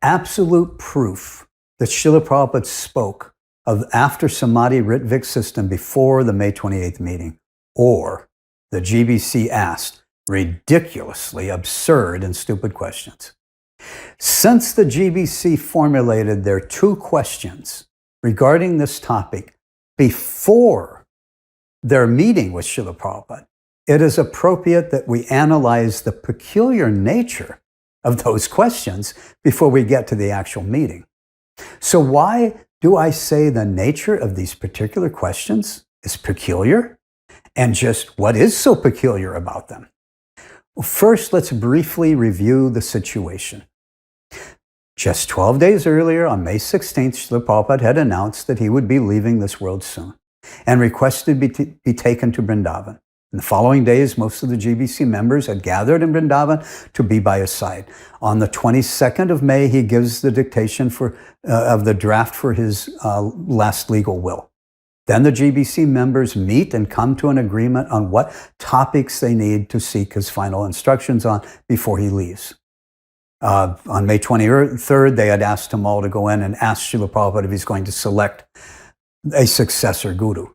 absolute proof that Srila Prabhupada spoke of after Samadhi Rtvik system before the May 28th meeting, or the GBC asked ridiculously absurd and stupid questions. Since the GBC formulated their 2 questions regarding this topic before their meeting with Srila Prabhupada, it is appropriate that we analyze the peculiar nature of those questions before we get to the actual meeting. So why do I say the nature of these particular questions is peculiar? And just what is so peculiar about them? Well, first, let's briefly review the situation. Just 12 days earlier, on May 16th, Srila Prabhupada had announced that he would be leaving this world soon and requested be taken to Vrindavan. In the following days, most of the GBC members had gathered in Vrindavan to be by his side. On the 22nd of May, he gives the dictation of the draft for his last legal will. Then the GBC members meet and come to an agreement on what topics they need to seek his final instructions on before he leaves. On May 23rd, they had asked Tamal to go in and ask Srila Prabhupada if he's going to select a successor guru.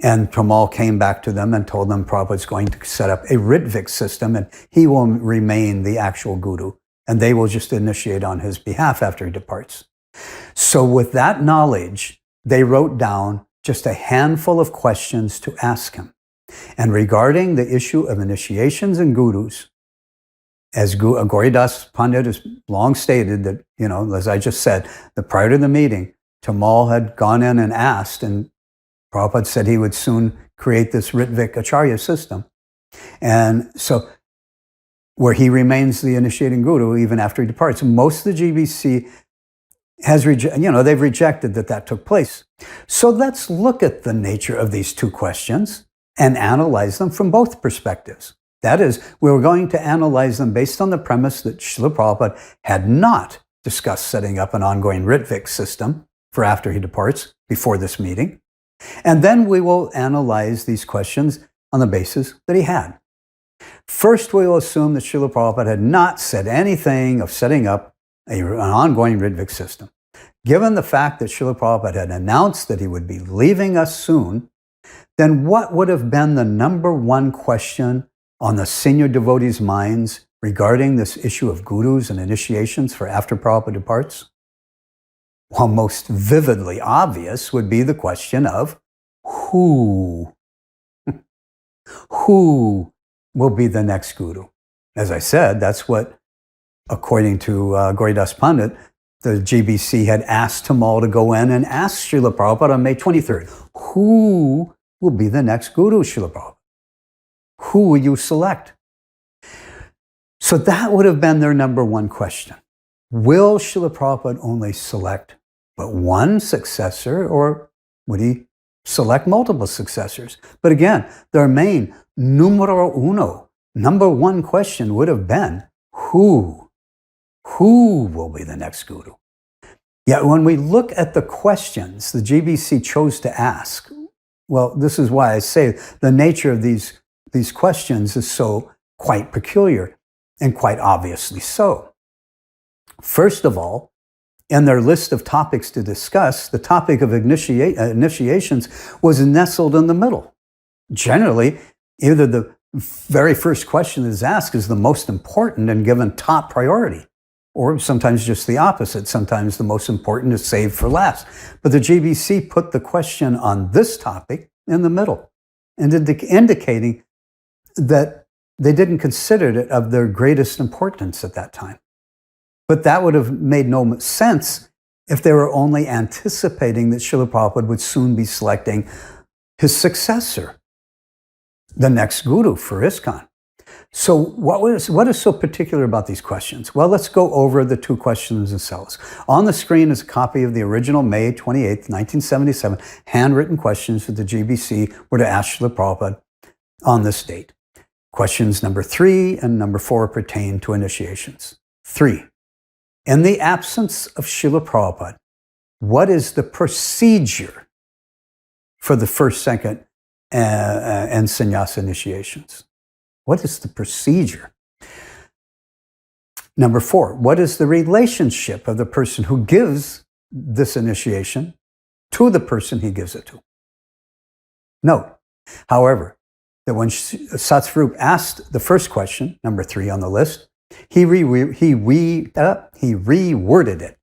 And Tamal came back to them and told them Prabhupada's going to set up a Rtvik system and he will remain the actual guru. And they will just initiate on his behalf after he departs. So with that knowledge, they wrote down just a handful of questions to ask him. And regarding the issue of initiations and gurus, as Gauridas Pandit has long stated that, as I just said, that prior to the meeting, Tamal had gone in and asked, and Prabhupada said he would soon create this Rtvik Acharya system. And so, where he remains the initiating guru even after he departs. Most of the GBC they've rejected that took place. So let's look at the nature of these 2 questions and analyze them from both perspectives. That is, we're going to analyze them based on the premise that Srila Prabhupada had not discussed setting up an ongoing Rtvik system for after he departs before this meeting. And then we will analyze these questions on the basis that he had. First, we will assume that Srila Prabhupada had not said anything of setting up an ongoing Rtvik system. Given the fact that Srila Prabhupada had announced that he would be leaving us soon, then what would have been the number 1 question on the senior devotees' minds regarding this issue of gurus and initiations for after Prabhupada departs? Well, most vividly obvious would be the question of who will be the next guru. As I said, that's what, according to Gauridas Pandit, the GBC had asked Tamal to go in and ask Srila Prabhupada on May 23rd. Who will be the next guru, Srila Prabhupada? Who will you select? So that would have been their number 1 question. Will Srila Prabhupada only select but one successor, or would he select multiple successors? But again, their main numero uno, number 1 question would have been, who will be the next guru? Yet when we look at the questions the GBC chose to ask, well, this is why I say the nature of these questions is so quite peculiar, and quite obviously so. First of all, in their list of topics to discuss, the topic of initiations was nestled in the middle. Generally, either the very first question that is asked is the most important and given top priority, or sometimes just the opposite. Sometimes the most important is saved for last. But the GBC put the question on this topic in the middle, and indicating that they didn't consider it of their greatest importance at that time. But that would have made no sense if they were only anticipating that Srila Prabhupada would soon be selecting his successor, the next guru for ISKCON. So what is so particular about these questions? Well, let's go over the 2 questions themselves. On the screen is a copy of the original May 28th, 1977 handwritten questions that the GBC were to ask Srila Prabhupada on this date. Questions number 3 and number 4 pertain to initiations. 3. In the absence of Srila Prabhupada, what is the procedure for the first, second, and sannyasa initiations? What is the procedure? Number 4, what is the relationship of the person who gives this initiation to the person he gives it to? Note, however, that when Rtvik asked the first question, number 3 on the list, he reworded it.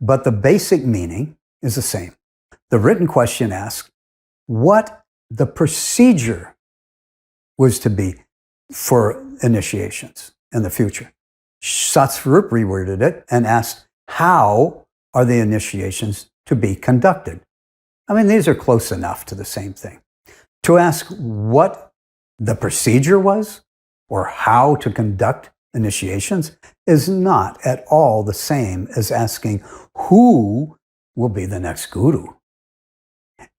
But the basic meaning is the same. The written question asked what the procedure was to be for initiations in the future. Rtvik reworded it and asked, how are the initiations to be conducted? I mean, these are close enough to the same thing. To ask what the procedure was or how to conduct initiations is not at all the same as asking who will be the next guru.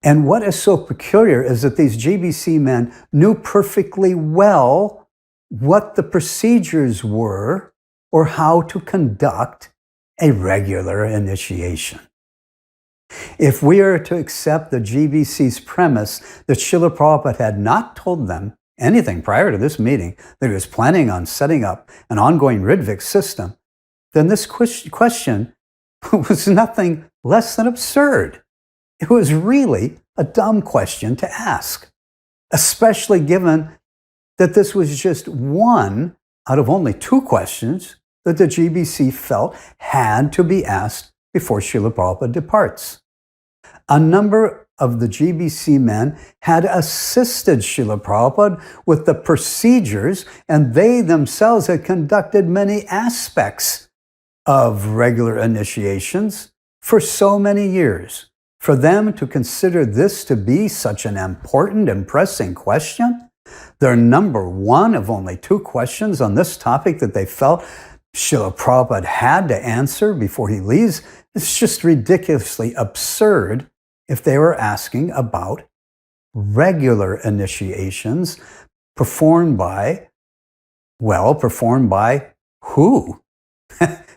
And what is so peculiar is that these GBC men knew perfectly well what the procedures were or how to conduct a regular initiation. If we are to accept the GBC's premise that Srila Prabhupada had not told them anything prior to this meeting, that he was planning on setting up an ongoing Rtvik system, then this question was nothing less than absurd. It was really a dumb question to ask, especially given that this was just one out of only 2 questions that the GBC felt had to be asked before Srila Prabhupada departs. A number of the GBC men had assisted Srila Prabhupada with the procedures, and they themselves had conducted many aspects of regular initiations for so many years. For them to consider this to be such an important and pressing question, their number 1 of only 2 questions on this topic that they felt Srila Prabhupada had to answer before he leaves, it's just ridiculously absurd if they were asking about regular initiations performed by who?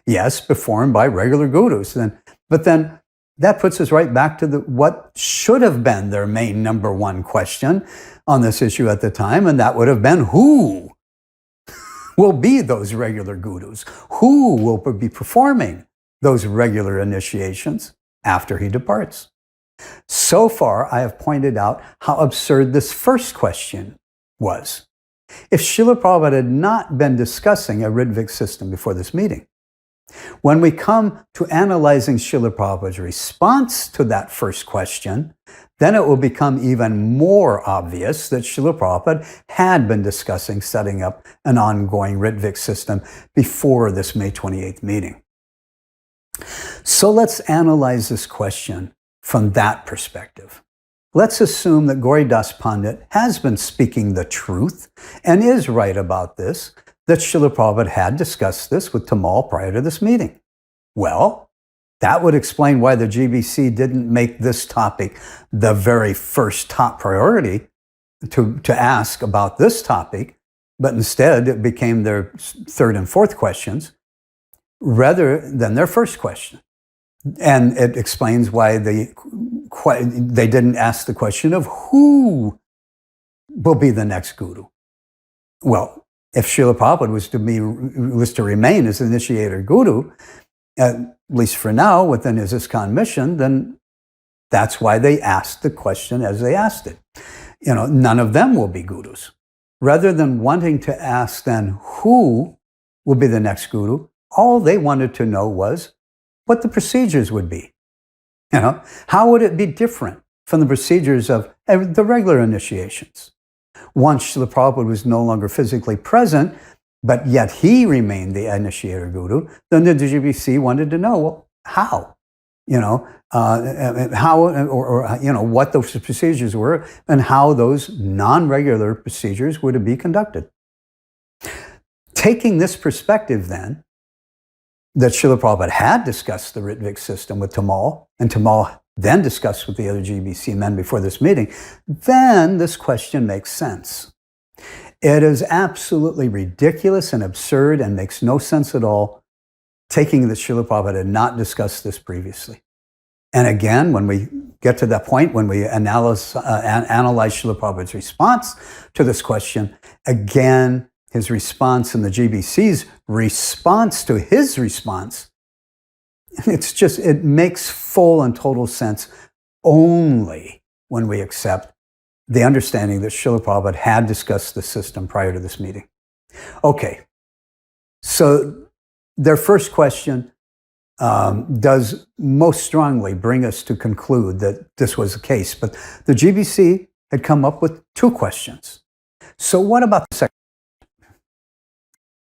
Yes, performed by regular gurus. But then that puts us right back to what should have been their main number 1 question on this issue at the time, and that would have been who will be those regular gurus? Who will be performing those regular initiations after he departs? So far, I have pointed out how absurd this first question was. If Srila Prabhupada had not been discussing a Rtvik system before this meeting, when we come to analyzing Srila Prabhupada's response to that first question, then it will become even more obvious that Srila Prabhupada had been discussing setting up an ongoing Rtvik system before this May 28th meeting. So let's analyze this question from that perspective. Let's assume that Gauridas Pandit has been speaking the truth and is right about this, that Srila Prabhupada had discussed this with Tamal prior to this meeting. Well, that would explain why the GBC didn't make this topic the very first top priority to ask about this topic, but instead it became their 3rd and 4th questions rather than their first question. And it explains why they didn't ask the question of who will be the next guru. Well, if Srila Prabhupada was to remain as initiator guru, at least for now, within his ISKCON mission, then that's why they asked the question as they asked it. None of them will be gurus. Rather than wanting to ask then who will be the next guru, all they wanted to know was what the procedures would be. How would it be different from the procedures of the regular initiations? Once Srila Prabhupada was no longer physically present, but yet he remained the initiator guru, then the GBC wanted to know, well, how? What those procedures were and how those non-regular procedures were to be conducted. Taking this perspective then, that Srila Prabhupada had discussed the Rtvik system with Tamal, and Tamal then discussed with the other GBC men before this meeting, then this question makes sense. It is absolutely ridiculous and absurd and makes no sense at all, taking that Srila Prabhupada had not discussed this previously. And again, when we get to that point, when we analyze Srila Prabhupada's response to this question, again, his response and the GBC's response to his response, it makes full and total sense only when we accept the understanding that Srila Prabhupada had discussed the system prior to this meeting. Okay, so their first question does most strongly bring us to conclude that this was the case, but the GBC had come up with two questions. So what about the second?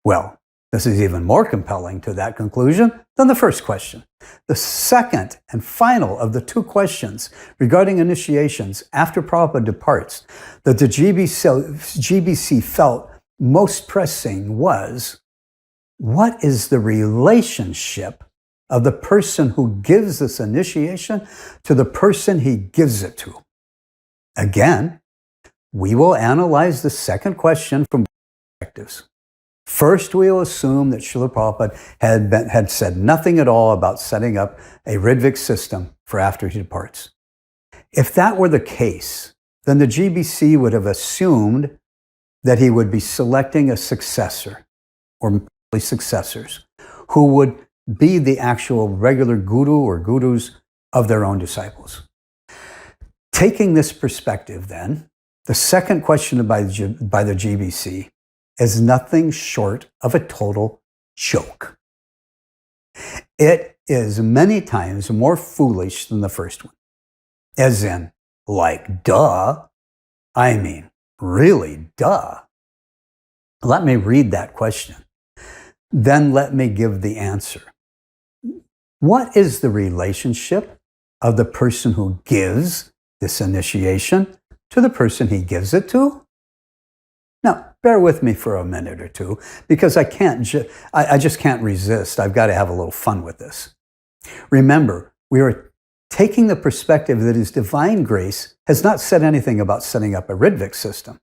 Well, this is even more compelling to that conclusion than the first question. The second and final of the two questions regarding initiations after Prabhupada departs that the GBC felt most pressing was, what is the relationship of the person who gives this initiation to the person he gives it to? Again, we will analyze the second question from perspectives. First, we will assume that Srila Prabhupada had said nothing at all about setting up a Rtvik system for after he departs. If that were the case, then the GBC would have assumed that he would be selecting a successor, or successors, who would be the actual regular guru or gurus of their own disciples. Taking this perspective, then, the second question by the GBC is nothing short of a total joke. It is many times more foolish than the first one. As in, like, duh. I mean, really, duh. Let me read that question. Then let me give the answer. What is the relationship of the person who gives this initiation to the person he gives it to? Now, bear with me for a minute or two, because I just can't resist. I've got to have a little fun with this. Remember, we are taking the perspective that His Divine Grace has not said anything about setting up a Rtvik system,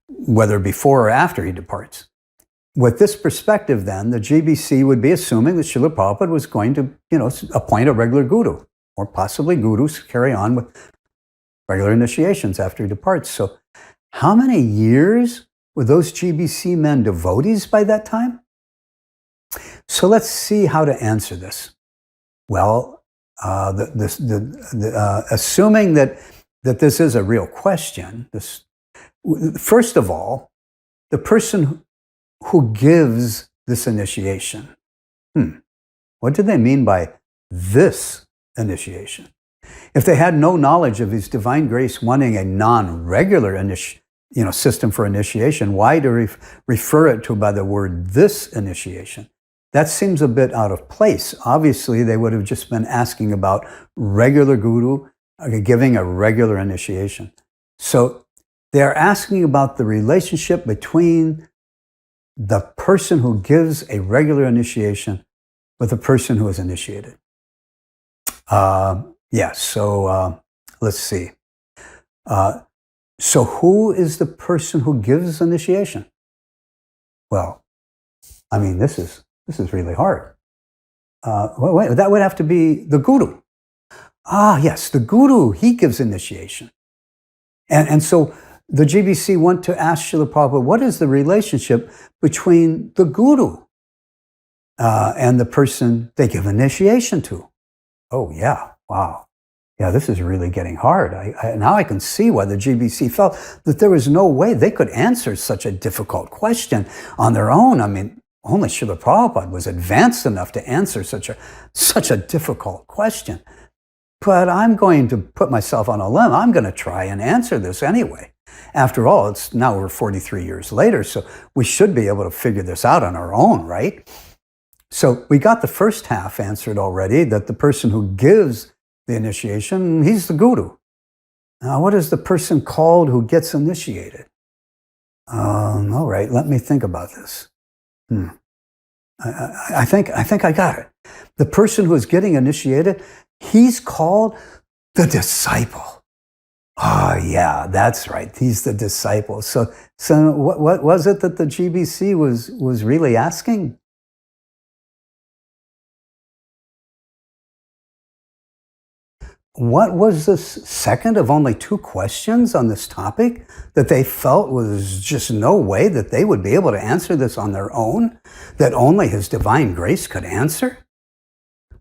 whether before or after he departs. With this perspective, then, the GBC would be assuming that Srila Prabhupada was going to, appoint a regular guru, or possibly gurus carry on with regular initiations after he departs. So how many years were those GBC men devotees by that time? So let's see how to answer this. Well, assuming that this is a real question, first of all, the person who gives this initiation, what do they mean by this initiation? If they had no knowledge of His Divine Grace wanting a non-regular system for initiation, why do refer it to by the word this initiation? That seems a bit out of place. Obviously, they would have just been asking about regular guru giving a regular initiation. So they're asking about the relationship between the person who gives a regular initiation with the person who is initiated. Let's see. So who is the person who gives initiation? Well, I mean, this is really hard. That would have to be the guru. Yes, the guru, he gives initiation. And so the GBC went to ask Srila Prabhupada, what is the relationship between the guru and the person they give initiation to? Oh, yeah, wow. Yeah, this is really getting hard. Now I can see why the GBC felt that there was no way they could answer such a difficult question on their own. I mean, only Srila Prabhupada was advanced enough to answer such a difficult question. But I'm going to put myself on a limb. I'm going to try and answer this anyway. After all, it's now we're 43 years later, so we should be able to figure this out on our own, right? So we got the first half answered already, that the person who gives the initiation, he's the guru. Now, what is the person called who gets initiated? All right, let me think about this. I think I got it. The person who is getting initiated, he's called the disciple. Oh, yeah, that's right. He's the disciple. So what was it that the GBC was really asking? what was this second of only 2 questions on this topic that they felt was just no way that they would be able to answer this on their own, that only His divine grace could answer?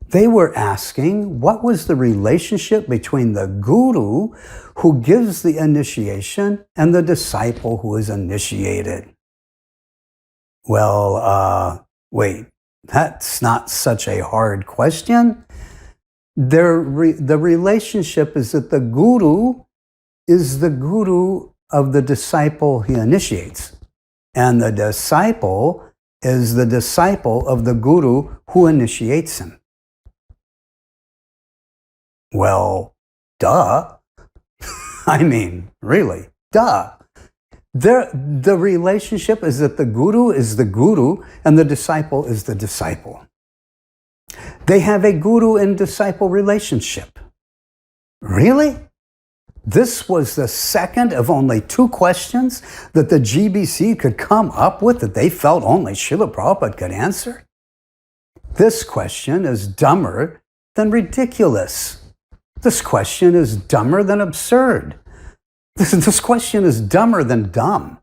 They were asking, what was the relationship between the guru who gives the initiation and the disciple who is initiated? Well, wait, that's not such a hard question. The relationship is that the guru is the guru of the disciple he initiates, and the disciple is the disciple of the guru who initiates him. Well, duh. I mean, really, duh. The relationship is that the guru is the guru and the disciple is the disciple. They have a guru and disciple relationship. Really? This was the second of only 2 questions that the GBC could come up with that they felt only Srila Prabhupada could answer? This question is dumber than ridiculous. This question is dumber than absurd. This question is dumber than dumb.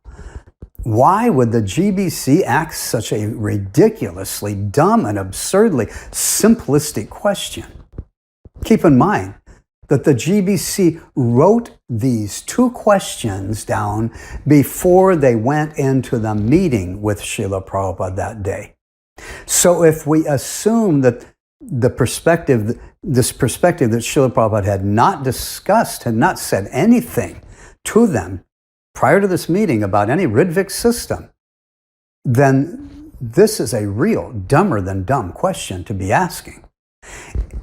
Why would the GBC ask such a ridiculously dumb and absurdly simplistic question? Keep in mind that the GBC wrote these 2 questions down before they went into the meeting with Srila Prabhupada that day. So if we assume that this perspective that Srila Prabhupada had not discussed, had not said anything to them prior to this meeting about any Rtvik system, then this is a real dumber than dumb question to be asking.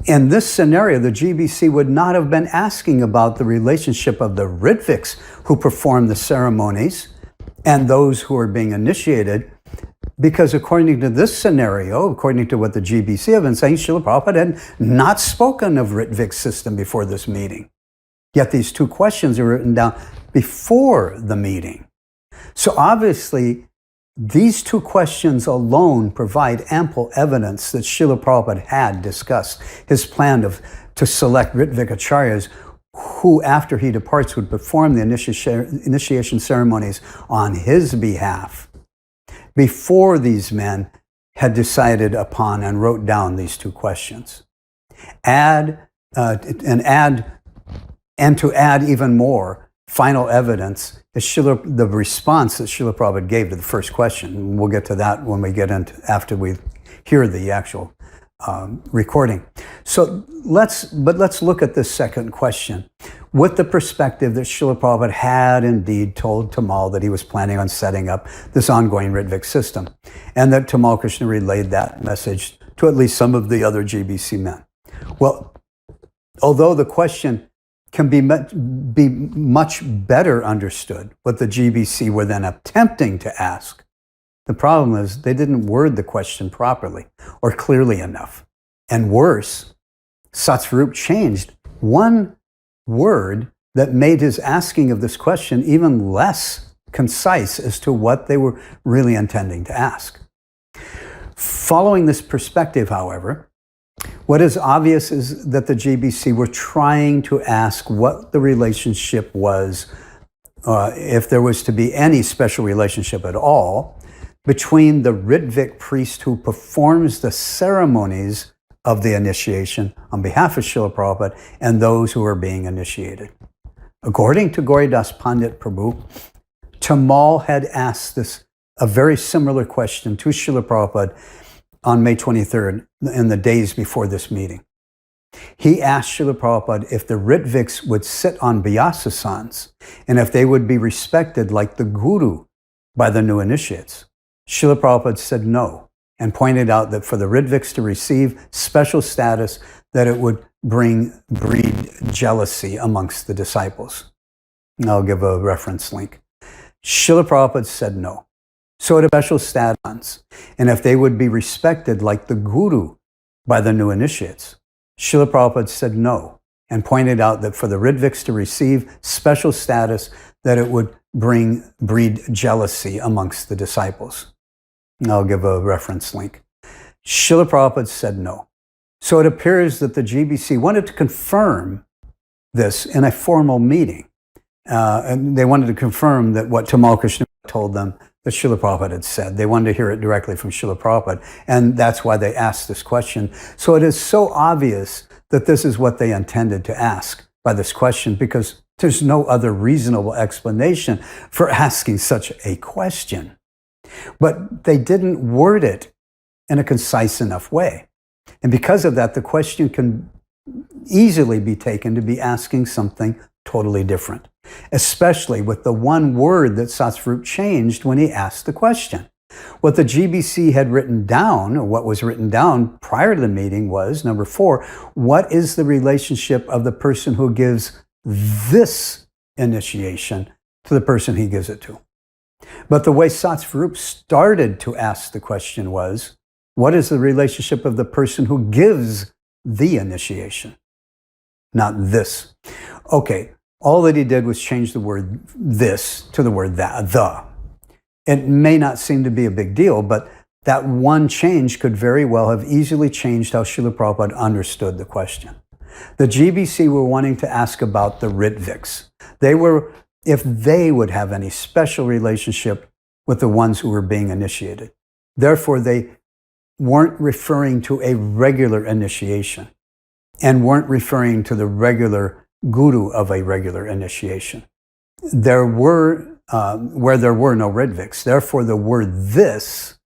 In this scenario, the GBC would not have been asking about the relationship of the Ritviks who perform the ceremonies and those who are being initiated, because according to this scenario, according to what the GBC have been saying, Srila Prabhupada had not spoken of Rtvik system before this meeting. Yet these 2 questions are written down before the meeting. So obviously, these 2 questions alone provide ample evidence that Srila Prabhupada had discussed his plan to select Rtvik acharyas who, after he departs, would perform the initiation ceremonies on his behalf, before these men had decided upon and wrote down these 2 questions. And to add even more final evidence is the response that Srila Prabhupada gave to the first question. We'll get to that when we get into, after we hear the actual recording. So let's look at this second question with the perspective that Srila Prabhupada had indeed told Tamal that he was planning on setting up this ongoing Rtvik system, and that Tamal Krishna relayed that message to at least some of the other GBC men. Well, although the question can be much better understood what the GBC were then attempting to ask, the problem is they didn't word the question properly or clearly enough. And worse, Satsvarup changed one word that made his asking of this question even less concise as to what they were really intending to ask. Following this perspective, however, what is obvious is that the GBC were trying to ask what the relationship was, if there was to be any special relationship at all, between the Rtvik priest who performs the ceremonies of the initiation on behalf of Srila Prabhupada and those who are being initiated. According to Gauridas Pandit Prabhu, Tamal had asked a very similar question to Srila Prabhupada on May 23rd, in the days before this meeting. He asked Srila Prabhupada if the Ritviks would sit on Vyasasans and if they would be respected like the guru by the new initiates. Srila Prabhupada said no, and pointed out that for the Ritviks to receive special status, that it would breed jealousy amongst the disciples. I'll give a reference link. Srila Prabhupada said no. So at a special status, and if they would be respected like the guru by the new initiates. Srila Prabhupada said no, and pointed out that for the Ritviks to receive special status, that it would breed jealousy amongst the disciples. I'll give a reference link. Srila Prabhupada said no. So it appears that the GBC wanted to confirm this in a formal meeting. And they wanted to confirm that what Tamal Krishna told them that Srila Prabhupada had said. They wanted to hear it directly from Srila Prabhupada. And that's why they asked this question. So it is so obvious that this is what they intended to ask by this question, because there's no other reasonable explanation for asking such a question. But they didn't word it in a concise enough way. And because of that, the question can easily be taken to be asking something totally different, especially with the one word that Satsvarup changed when he asked the question. What the GBC had written down, or what was written down prior to the meeting, was, number 4, what is the relationship of the person who gives this initiation to the person he gives it to? But the way Satsvarup started to ask the question was, what is the relationship of the person who gives the initiation? Not this. Okay, all that he did was change the word this to the word that, the. It may not seem to be a big deal, but that one change could very well have easily changed how Srila Prabhupada understood the question. The GBC were wanting to ask about the Ritviks. They were, if they would have any special relationship with the ones who were being initiated. Therefore, they weren't referring to a regular initiation and weren't referring to the regular guru of a regular initiation. There were, where there were no Ritviks. Therefore, the word this,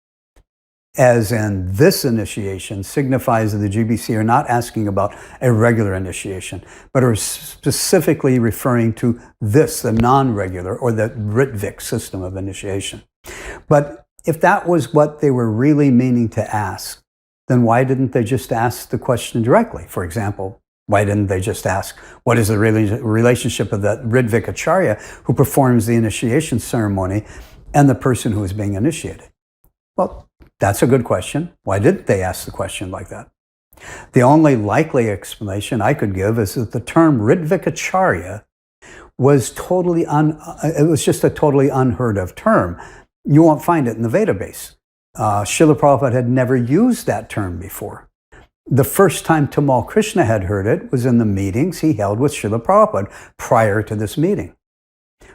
as in this initiation, signifies that the GBC are not asking about a regular initiation, but are specifically referring to this, the non-regular, or the Ritvik system of initiation. But if that was what they were really meaning to ask, then why didn't they just ask the question directly? For example, why didn't they just ask, what is the relationship of the Rtvik Acharya who performs the initiation ceremony and the person who is being initiated? Well, that's a good question. Why didn't they ask the question like that? The only likely explanation I could give is that the term Rtvik Acharya was it was just a totally unheard of term. You won't find it in the Veda base. Srila Prabhupada had never used that term before. The first time Tamal Krishna had heard it was in the meetings he held with Srila Prabhupada prior to this meeting.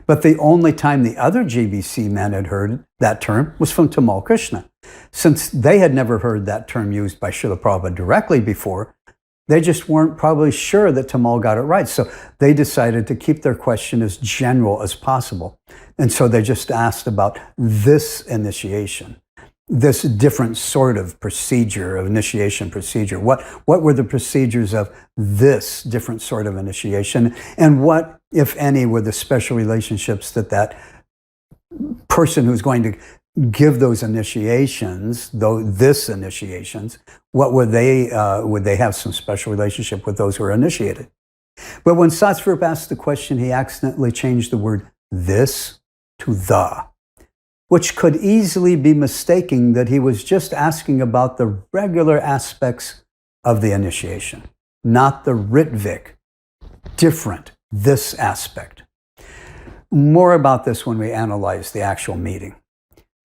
But the only time the other GBC men had heard that term was from Tamal Krishna. Since they had never heard that term used by Srila Prabhupada directly before, they just weren't probably sure that Tamal got it right. So they decided to keep their question as general as possible. And so they just asked about this initiation, this different sort of procedure, of initiation procedure. What were the procedures of this different sort of initiation? And what, if any, were the special relationships that that person who's going to give those initiations, this initiations, what would they have some special relationship with those who are initiated? But when Satsvarup asked the question, he accidentally changed the word this to the, which could easily be mistaken that he was just asking about the regular aspects of the initiation, not the Ritvik, different, this aspect. More about this when we analyze the actual meeting.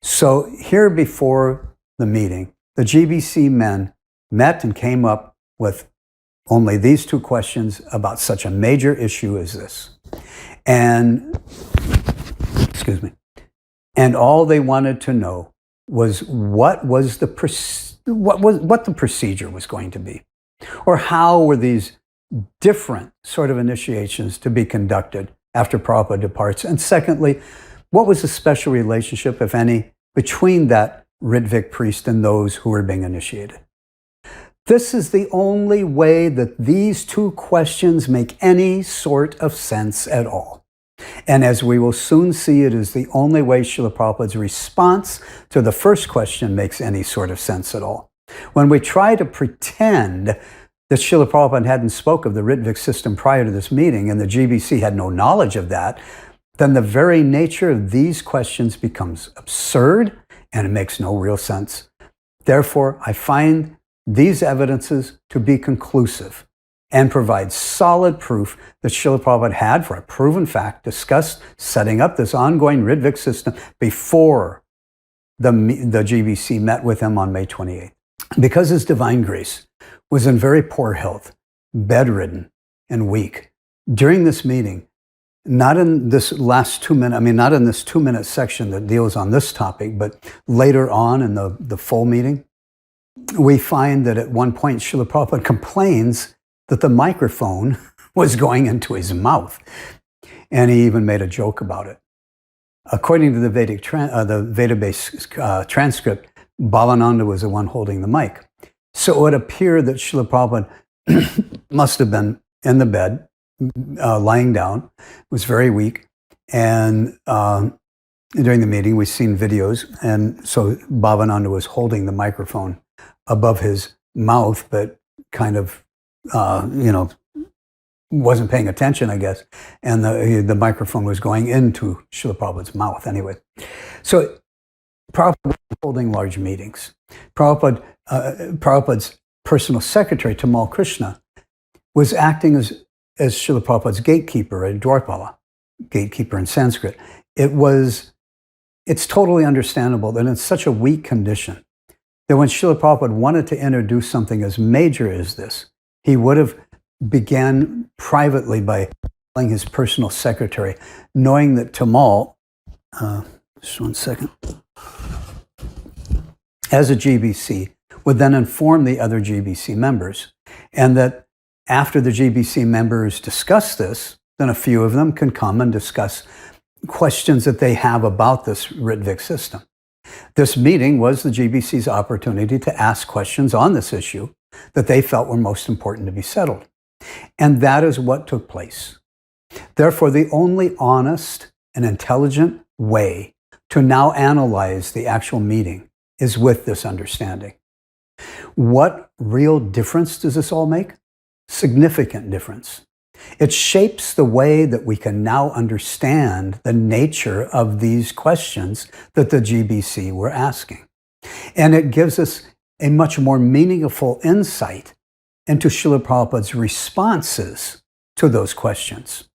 So here before the meeting, the GBC men met and came up with only these two questions about such a major issue as this. And, and all they wanted to know was what the procedure was going to be, or how were these different sort of initiations to be conducted after Prabhupada departs. And secondly, what was the special relationship, if any, between that Ritvik priest and those who were being initiated? This is the only way that these two questions make any sort of sense at all. And as we will soon see, it is the only way Srila Prabhupada's response to the first question makes any sort of sense at all. When we try to pretend that Srila Prabhupada hadn't spoke of the Ritvik system prior to this meeting and the GBC had no knowledge of that, then the very nature of these questions becomes absurd and it makes no real sense. Therefore, I find these evidences to be conclusive and provide solid proof that Srila Prabhupada had, for a proven fact, discussed setting up this ongoing Ritvik system before the GBC met with him on May 28th. Because His Divine Grace was in very poor health, bedridden, and weak, During this meeting, not in this last 2 minute, not in this 2-minute section that deals on this topic, but later on in the full meeting, we find that at one point Srila Prabhupada complains that the microphone was going into his mouth. And he even made a joke about it. According to the Veda-based transcript, Bhavananda was the one holding the mic. So it would appear that Srila Prabhupada must have been in the bed, lying down, was very weak. And during the meeting, we've seen videos. And so Bhavananda was holding the microphone above his mouth, but kind of, wasn't paying attention, I guess. And the microphone was going into Srila Prabhupada's mouth anyway. So Prabhupada was holding large meetings. Prabhupada's personal secretary, Tamal Krishna, was acting as Srila Prabhupada's gatekeeper at Dwarpala, gatekeeper in Sanskrit. It's totally understandable that in such a weak condition, that when Srila Prabhupada wanted to introduce something as major as this, he would have began privately by telling his personal secretary, knowing that Tamal, just one second, as a GBC, would then inform the other GBC members, and that after the GBC members discuss this, then a few of them can come and discuss questions that they have about this Rtvik system. This meeting was the GBC's opportunity to ask questions on this issue that they felt were most important to be settled. And that is what took place. Therefore, the only honest and intelligent way to now analyze the actual meeting is with this understanding. What real difference does this all make? Significant difference. It shapes the way that we can now understand the nature of these questions that the GBC were asking. And it gives us a much more meaningful insight into Srila Prabhupada's responses to those questions.